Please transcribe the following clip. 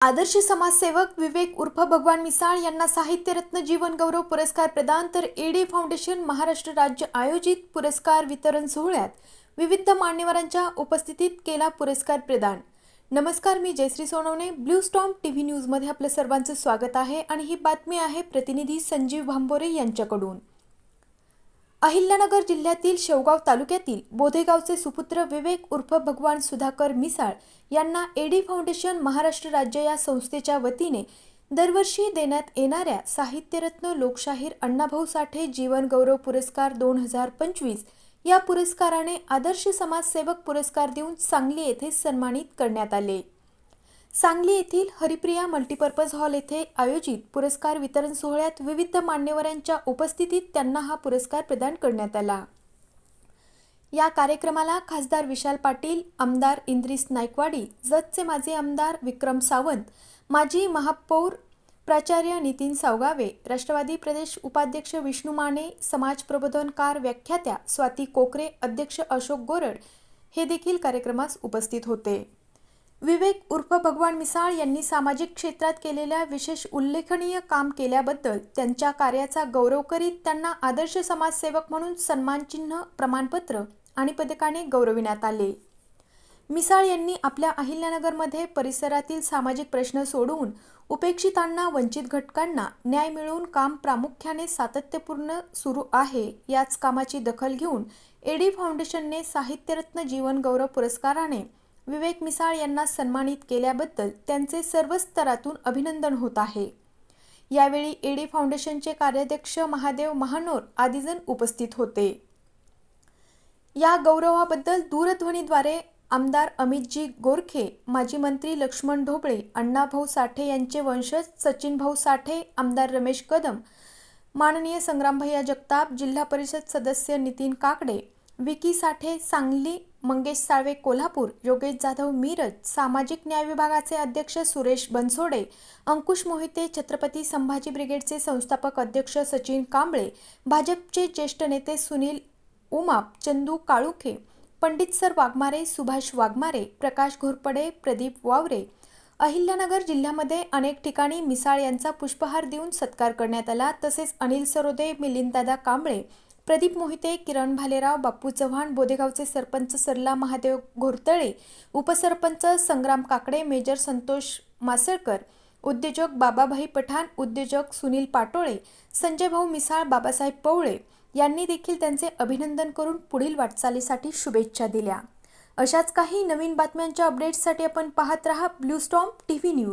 आदर्श समाजसेवक विवेक उर्फ भगवान मिसाळ यांना साहित्यरत्न जीवन गौरव पुरस्कार प्रदान तर एडी फाउंडेशन महाराष्ट्र राज्य आयोजित पुरस्कार वितरण सोहळ्यात विविध मान्यवरांच्या उपस्थितीत केला पुरस्कार प्रदान। नमस्कार, मी Jayashree Sonawane, blue storm TV news मध्ये आपलं सर्वांचं स्वागत आहे आणि ही बातमी आहे प्रतिनिधी संजीव भांबोरे यांच्याकडून। अहिल्यानगर जिल्ह्यातील शेवगाव तालुक्यातील बोधेगावचे सुपुत्र विवेक उर्फ भगवान सुधाकर मिसाळ यांना एडी फाउंडेशन महाराष्ट्र राज्य या संस्थेच्या वतीने दरवर्षी देण्यात येणाऱ्या साहित्यरत्न लोकशाहीर अण्णाभाऊ साठे जीवन गौरव पुरस्कार 2025 या पुरस्काराने आदर्श समाजसेवक पुरस्कार देऊन सांगली येथे सन्मानित करण्यात आले। सांगली येथील हरिप्रिया मल्टीपर्पज हॉल येथे आयोजित पुरस्कार वितरण सोहळ्यात विविध मान्यवरांच्या उपस्थितीत त्यांना हा पुरस्कार प्रदान करण्यात आला। या कार्यक्रमाला खासदार विशाल पाटील, आमदार इंद्रिस नाईकवाडी, जतचे माजी आमदार विक्रम सावंत, माजी महापौर प्राचार्य नितीन सावगावे, राष्ट्रवादी प्रदेश उपाध्यक्ष विष्णू माने, समाज प्रबोधनकार व्याख्यात्या स्वाती कोकरे, अध्यक्ष अशोक गोरड हे देखील कार्यक्रमास उपस्थित होते। विवेक उर्फ भगवान मिसाळ यांनी सामाजिक क्षेत्रात केलेल्या विशेष उल्लेखनीय काम केल्याबद्दल त्यांच्या कार्याचा गौरव करीत त्यांना आदर्श समाजसेवक म्हणून सन्मानचिन्ह, प्रमाणपत्र आणि पदकाने गौरविण्यात आले। मिसाळ यांनी आपल्या अहिल्यानगरमध्ये परिसरातील सामाजिक प्रश्न सोडवून उपेक्षितांना, वंचित घटकांना न्याय मिळवून काम प्रामुख्याने सातत्यपूर्ण सुरू आहे। याच कामाची दखल घेऊन एडी फाउंडेशनने साहित्यरत्न जीवन गौरव पुरस्काराने विवेक मिसाळ यांना सन्मानित केल्याबद्दल त्यांचे सर्व स्तरातून अभिनंदन होत आहे। यावेळी एडी फाउंडेशनचे कार्याध्यक्ष महादेव महानोर आदी जण उपस्थित होते। या गौरवाबद्दल दूरध्वनीद्वारे आमदार अमितजी गोरखे, माजी मंत्री लक्ष्मण ढोबळे, अण्णाभाऊ साठे यांचे वंशज सचिनभाऊ साठे, आमदार रमेश कदम, माननीय संग्रामभैया जगताप, जिल्हा परिषद सदस्य नितीन काकडे, विकी साठे सांगली, मंगेश साळवे कोल्हापूर, योगेश जाधव मिरज, सामाजिक न्याय विभागाचे अध्यक्ष सुरेश बनसोडे, अंकुश मोहिते, छत्रपती संभाजी ब्रिगेडचे संस्थापक अध्यक्ष सचिन कांबळे, भाजपचे ज्येष्ठ नेते सुनील उमाप, चंदू काळुखे, पंडित सर वाघमारे, सुभाष वाघमारे, प्रकाश घोरपडे, प्रदीप वावरे। अहिल्यानगर जिल्ह्यामध्ये अनेक ठिकाणी मिसाळ यांचा पुष्पहार देऊन सत्कार करण्यात आला। तसेच अनिल सरोदे, मिलिंददादा कांबळे, प्रदीप मोहिते, किरण भालेराव, बापू चव्हाण, बोधेगावचे सरपंच सरला महादेव घोरतळे, उपसरपंच संग्राम काकडे, मेजर संतोष मासळकर, उद्योजक बाबाभाई पठाण, उद्योजक सुनील पाटोळे, संजय भाऊ मिसाळ, बाबासाहेब पवळे यांनी देखील त्यांचे अभिनंदन करून पुढील वाटचालीसाठी शुभेच्छा दिल्या। अशाच काही नवीन बातम्यांच्या अपडेट्ससाठी आपण पाहत रहा ब्लू स्टॉर्म टीव्ही न्यूज।